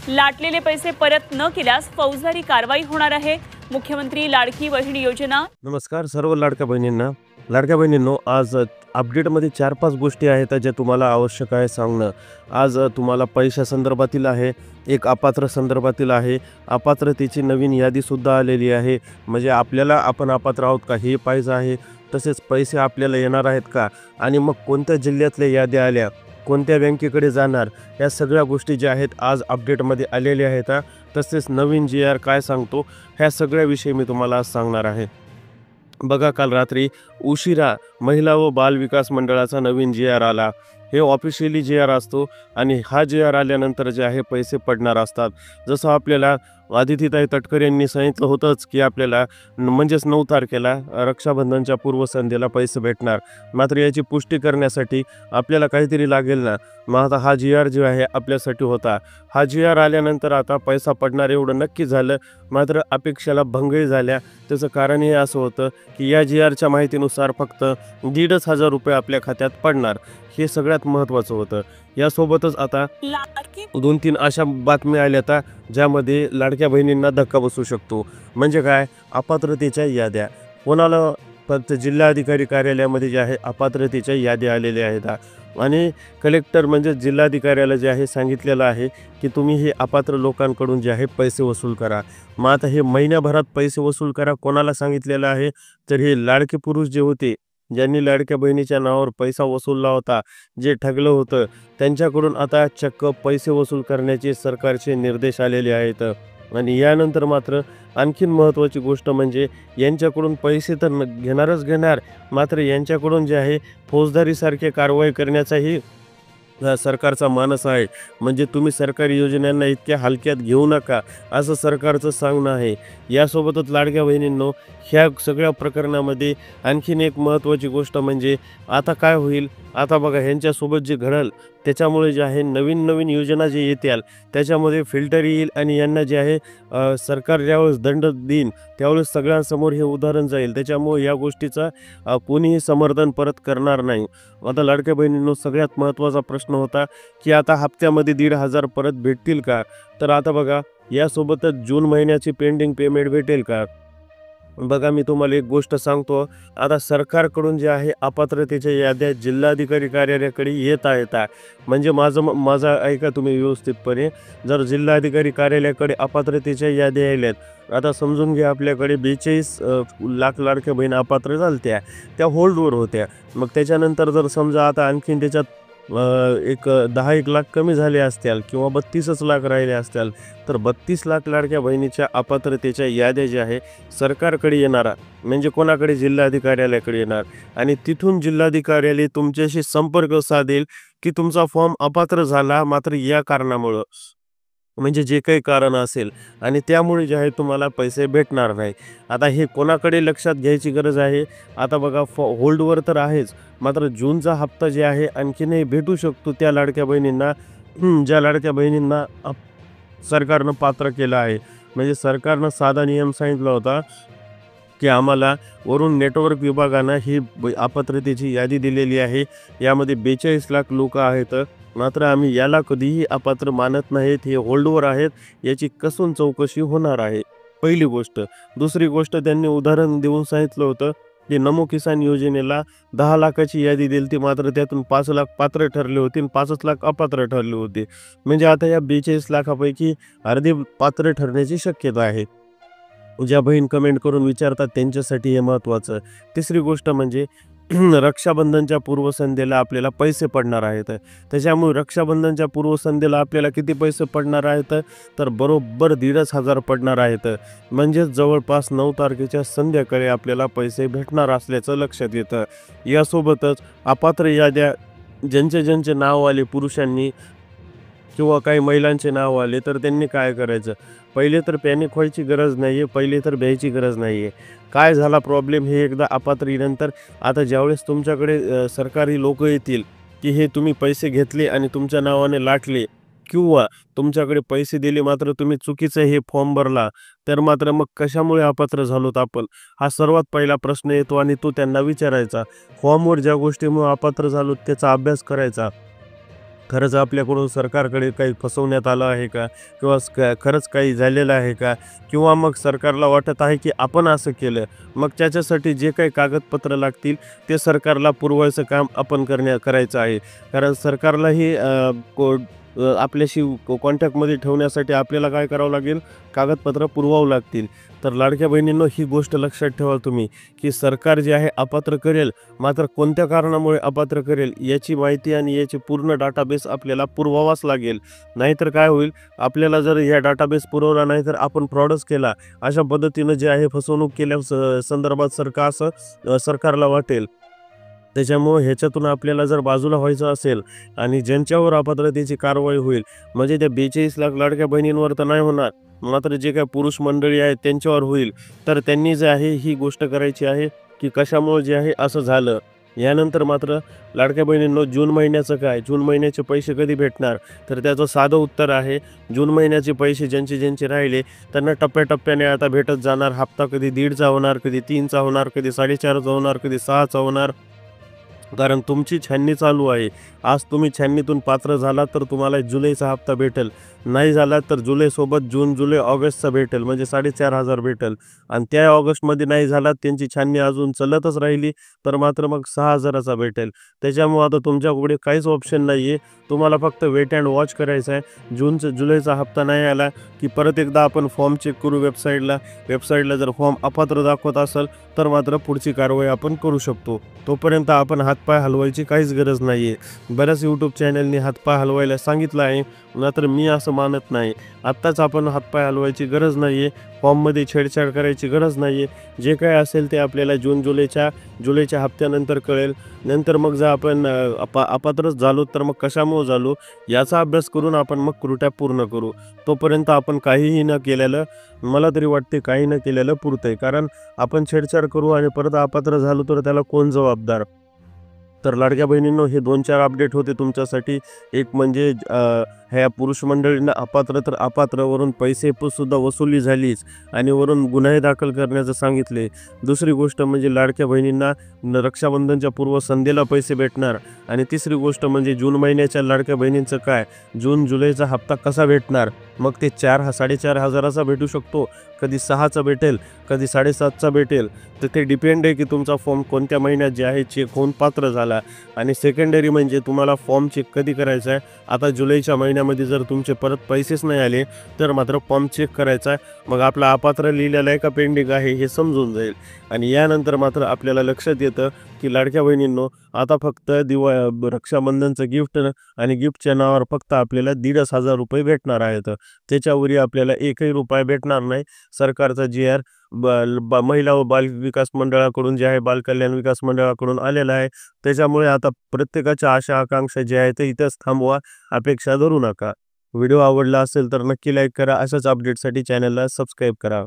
लाटलेले पैसे परत न केल्यास फौजदारी कारवाई होणार आहे। मुख्यमंत्री लाडकी बहीण योजना। नमस्कार सर्व लाडक्या बहिणींनो, आज अपडेटमध्ये 4-5 गोष्टी आहेत ज्या तुम्हाला आवश्यक आहे सांगणं। आज तुम्हाला पैशा संदर्भातील आहे, एक अपात्र संदर्भातील आहे। अपात्रतेची नवीन यादीसुद्धा आलेली आहे। म्हणजे आपण अपात्र आहोत का हे पाहायचं आहे। तसेच पैसे आपल्याला येणार आहेत का, आणि मग कोणत्या जिल्ह्यातल्या याद्या आल्या, कोणत्या बँकेकडे जाणार, या सगळ्या गोष्टी ज्या आहेत आज अपडेटमध्ये आलेल्या आहेत। तसेच नवीन GR काय सांगतो ह्या सगळ्याविषयी मी तुम्हाला आज सांगणार आहे। बघा, काल रात्री उशिरा महिला व बाल विकास मंडळाचा नवीन GR आला। हे ऑफिशियली GR असतो आणि हा GR आल्यानंतर जे आहे पैसे पडणार असतात। जसं आपल्याला आदितीताई तटकर यांनी सांगितलं होतंच की आपल्याला म्हणजेच 9 तारखेला रक्षाबंधनच्या पूर्वसंध्येला पैसे भेटणार। मात्र याची पुष्टी करण्यासाठी आपल्याला काहीतरी लागेल ना। मग आता हा GR जो आहे आपल्यासाठी होता। हा GR आल्यानंतर आता पैसा पडणार एवढं नक्की झालं, मात्र अपेक्षेला भंगही झाल्या। त्याचं कारण हे असं होतं की या GRच्या माहितीनुसार फक्त 1,500 रुपये आपल्या खात्यात पडणार, हे सगळ्यात महत्त्वाचं होतं। यासोबतच आता 2-3 अशा बातम्या आल्या ज्यामध्ये लाडक्या बहिणींना धक्का बसू शकतो। म्हणजे काय, अपात्रतेच्या याद्या कोणाला, फक्त जिल्हाधिकारी कार्यालयामध्ये जे आहे अपात्रतेच्या याद्या आलेल्या आहेत आणि कलेक्टर म्हणजे जिल्हाधिकाऱ्याला जे आहे सांगितलेलं आहे की तुम्ही हे अपात्र लोकांकडून जे आहे पैसे वसूल करा। मग आता हे महिन्याभरात पैसे वसूल करा कोणाला सांगितलेलं आहे, तर हे लाडके पुरुष जे होते, ज्यांनी लाडक्या बहिणीच्या नावावर पैसा वसूलला होता, जे ठगलं होतं, त्यांच्याकडून आता चक्क पैसे वसूल करण्याचे सरकारचे निर्देश आलेले आहेत। आणि यानंतर मात्र आणखीन महत्त्वाची गोष्ट म्हणजे यांच्याकडून पैसे तर घेणार, मात्र यांच्याकडून जे आहे फौजदारीसारखे कारवाई करण्याचाही सरकारचा मानस आहे। म्हणजे तुम्ही सरकारी योजनांना इतक्या हलक्यात घेऊ नका, असं सरकारचं सांगणं आहे। यासोबतच लाडक्या बहिणींनो, ह्या सगळ्या प्रकरणामध्ये आणखीन एक महत्त्वाची गोष्ट म्हणजे आता काय होईल। आता बघा, ह्यांच्यासोबत जे घडेल त्याच्यामुळे जे आहे नवीन योजना जे येतील त्याच्यामध्ये फिल्टर येईल आणि यांना जे आहे सरकार ज्यावेळेस दंड देईन त्यावेळेस सगळ्यांसमोर हे उदाहरण जाईल। त्याच्यामुळे या गोष्टीचा कोणीही समर्थन परत करणार नाही। आता लाडक्या बहिणींनो, सगळ्यात महत्त्वाचा प्रश्न होता की आता हप्त्यामध्ये 1,500 परत भेटतील का। तर आता बघा, यासोबतच जून महिन्याची पेंडिंग पेमेंट भेटेल का। बघा, मी तुम्हाला एक गोष्ट सांगतो, आता सरकारकडून जे आहे अपात्रतेच्या याद्या जिल्हाधिकारी कार्यालयाकडे येत आहेत। म्हणजे माझा ऐका तुम्ही व्यवस्थितपणे, जर जिल्हाधिकारी कार्यालयाकडे अपात्रतेच्या याद्या आल्यात, आता समजून घ्या आपल्याकडे 42 लाख लाडक्या बहीण अपात्र झालत्या, त्या होल्डवर होत्या। मग त्याच्यानंतर जर समजा आता आणखीन त्याच्यात एक 10-1 लाख कमी झाले असतील किंवा 32 लाख राहिले असतील, तर 32 लाख लाडक्या बहिणीच्या अपात्रतेच्या याद्या ज्या आहे सरकारकडे येणार, म्हणजे कोणाकडे, जिल्हाधिकाऱ्यालयाकडे येणार। आणि तिथून जिल्हाधिकाऱ्यालय तुमच्याशी संपर्क साधेल की तुमचा फॉर्म अपात्र झाला मात्र या कारणामुळं, म्हणजे जे काही कारण असेल, आणि त्यामुळे जे आहे तुम्हाला पैसे भेटणार नाही। आता हे कोणाकडे लक्षात घ्यायची गरज आहे। आता बघा, होल्डवर तर आहेच, मात्र जूनचा हप्ता जे आहे आणखीनही भेटू शकतो त्या लाडक्या बहिणींना, ज्या लाडक्या बहिणींना सरकारनं पात्र केलं आहे। म्हणजे सरकारनं साधा नियम सांगितला होता की आम्हाला वरून नेटवर्क विभागानं ही अपात्रतेची यादी दिलेली आहे, यामध्ये 42 लाख लोक आहेत, मात्र आम्ही याला कधीही अपात्र मानत नाहीत, हे होल्डवर आहेत, याची कसून चौकशी होणार आहे, पहिली गोष्ट। दुसरी गोष्ट, त्यांनी उदाहरण देऊन सांगितलं होतं की नमो किसान योजनेला 10 लाखाची यादी दिली होती, मात्र त्यातून 5 लाख पात्र ठरले होते आणि 5 लाख अपात्र ठरले होते। म्हणजे आता या 42 लाखापैकी अर्धे पात्र ठरण्याची शक्यता आहे। ज्या बहीण कमेंट करून विचारतात त्यांच्यासाठी हे महत्त्वाचं। तिसरी गोष्ट म्हणजे रक्षाबंधनच्या पूर्वसंध्येला आपल्याला पैसे पडणार आहेत। त्याच्यामुळे रक्षाबंधनच्या पूर्वसंध्येला आपल्याला किती पैसे पडणार आहेत, तर बरोबर 1,500 पडणार आहेत। म्हणजेच जवळपास 9 तारखेच्या संध्याकाळी आपल्याला पैसे भेटणार असल्याचं लक्षात येतं। यासोबतच अपात्र याद्या ज्यांचे नाव आले पुरुषांनी किंवा काही महिलांचे नाव आले, तर त्यांनी काय करायचं, पहिले तर पॅनिक व्हायची गरज नाही आहे, पहिले तर भ्यायची गरज नाही आहे। काय झाला प्रॉब्लेम हे एकदा अपात्रीनंतर, आता ज्यावेळेस तुमच्याकडे सरकारी लोक येतील की हे तुम्ही पैसे घेतले आणि तुमच्या नावाने लाटले, किंवा तुमच्याकडे पैसे दिले मात्र तुम्ही चुकीचं हे फॉर्म भरला, तर मात्र मग कशामुळे अपात्र झालोत आपण, हा सर्वात पहिला प्रश्न येतो आणि तो त्यांना विचारायचा। फॉर्मवर ज्या गोष्टीमुळे अपात्र झालो त्याचा अभ्यास करायचा। खरंच आपल्याकडून सरकारकडे काही फसवण्यात आलं आहे का? किंवा खरंच काही झालेलं आहे का? किंवा मग सरकारला वाटत आहे की आपण असं केलं. मग त्याच्यासाठी जे काही कागदपत्र लागतील ते सरकारला पुरवायचं काम आपण करायचं आहे. कारण सरकारलाही आपल्याशी कॉन्टॅक्टमध्ये ठेवण्यासाठी आपल्याला काय करावं लागेल? कागदपत्र पुरवावं लागतील. तर लाडक्या बहिणींनो, ही गोष्ट लक्षात ठेवा तुम्ही, की सरकार जे आहे अपात्र करेल, मात्र कोणत्या कारणामुळे अपात्र करेल याची माहिती आणि याची पूर्ण डाटाबेस आपल्याला पुरवावाच लागेल. नाहीतर काय होईल, आपल्याला जर या डाटाबेस पुरवला नाही तर आपण फ्रॉडच केला, अशा पद्धतीनं जे आहे फसवणूक केल्या संदर्भात सरकारला वाटेल. त्याच्यामुळं ह्याच्यातून आपल्याला जर बाजूला व्हायचं असेल आणि ज्यांच्यावर अपात्रतेची कारवाई होईल, म्हणजे त्या 42 लाख लाडक्या बहिणींवर तर नाही होणार, मात्र जे काही पुरुष मंडळी आहेत त्यांच्यावर होईल, तर त्यांनी जे आहे ही गोष्ट करायची आहे की कशामुळे जे आहे असं झालं. यानंतर मात्र लाडक्या बहिणींनो, जून महिन्याचं काय? जून महिन्याचे पैसे कधी भेटणार? तर त्याचं साधं उत्तर आहे, जून महिन्याचे पैसे ज्यांचे राहिले त्यांना टप्प्याटप्प्याने आता भेटत जाणार. हप्ता कधी 1.5चा होणार, कधी 3चा होणार, कधी 4.5चा होणार, कधी 6चा होणार. कारण तुमची छाननी चालू आहे. आज तुम्ही छाननीतून पात्र झालात तर तुम्हाला जुलैचा हप्ता भेटेल. नाही झाला तर जुलैसोबत जून, जुलै, ऑगस्टचा भेटेल, म्हणजे 4,500 भेटेल. आणि त्या ऑगस्टमध्ये नाही झाला, त्यांची छाननी अजून चालतच राहिली, तर मात्र मग 6,000चा भेटेल. त्याच्यामुळं आता तुमच्याकडे काहीच ऑप्शन नाही आहे. तुम्हाला फक्त वेट अँड वॉच करायचं आहे. जुलैचा हप्ता नाही आला की परत एकदा आपण फॉर्म चेक करू वेबसाईटला जर फॉर्म अपात्र दाखवत असेल तर मात्र पुढची कारवाई आपण करू शकतो. तोपर्यंत आपण हातपाय हलवायची काहीच गरज नाही आहे. बऱ्याच यूट्यूब चॅनलनी हातपाय हलवायला सांगितलं आहे, मात्र मी असं मानत नाही. आत्ताच आपण हातपाय हलवायची गरज नाही आहे. फॉर्ममध्ये छेडछाड करायची गरज नाही आहे. जे काय असेल ते आपल्याला जुलैच्या हप्त्यानंतर कळेल. नंतर मग जर आपण अपात्रच झालो तर मग कशामुळे झालो याचा अभ्यास करून आपण मग कृत्या पूर्ण करू. तोपर्यंत आपण काहीही न केलेलं, मला तरी वाटते काही न केलेलं पुरतं आहे. कारण आपण छेडछाड करू आणि परत अपात्र झालो तर त्याला कोण जबाबदार? तर लाडक्या बहिणींनो, हे 2-4 अपडेट होते तुमच्यासाठी. एक म्हणजे ह्या पुरुष मंडळींना अपात्र तर अपात्रवरून पैसे सुद्धा वसुली झालीच आणि वरून गुन्हे दाखल करण्याचं सांगितले. दुसरी गोष्ट म्हणजे लाडक्या बहिणींना रक्षाबंधनच्या पूर्वसंध्येला पैसे भेटणार. आणि तिसरी गोष्ट म्हणजे जून महिन्याच्या लाडक्या बहिणींचं काय? जून जुलैचा हप्ता कसा भेटणार? मग ते 4,500चा भेटू शकतो, कधी 6चा भेटेल, कधी 7.5चा भेटेल. तर ते डिपेंड आहे की तुमचा फॉर्म कोणत्या महिन्यात जे आहे चेक होऊन पात्र झाला. आणि सेकंडरी म्हणजे तुम्हाला फॉर्म चेक कधी करायचा आहे? आता जुलैच्या महिन्यामध्ये जर तुमचे परत पैसेच नाही आले तर मात्र फॉर्म चेक करायचा आहे. मग आपला अपात्र लिहिलेलं आहे का पेंडिंग आहे हे समजून जाईल. आणि यानंतर मात्र आपल्याला लक्षात येतं की लाडक्या बहिणींनो, आता फक्त रक्षाबंधनचं गिफ्ट आणि गिफ्टच्या नावावर फक्त आपल्याला 1,500 रुपये भेटणार आहेत. त्याच्यावरही आपल्याला एकही रुपया भेटणार नाही. सरकारचा GR महिला व बाल विकास मंडळाकडून जे आहे, बाल कल्याण विकास मंडळाकडून आलेला आहे. त्याच्यामुळे आता प्रत्येकाच्या आशा आकांक्षा जे आहे ते इथंच थांबवा, अपेक्षा धरू नका. व्हिडिओ आवडला असेल तर नक्की लाईक करा. अशाच अपडेटसाठी चॅनलला सबस्क्राईब करा.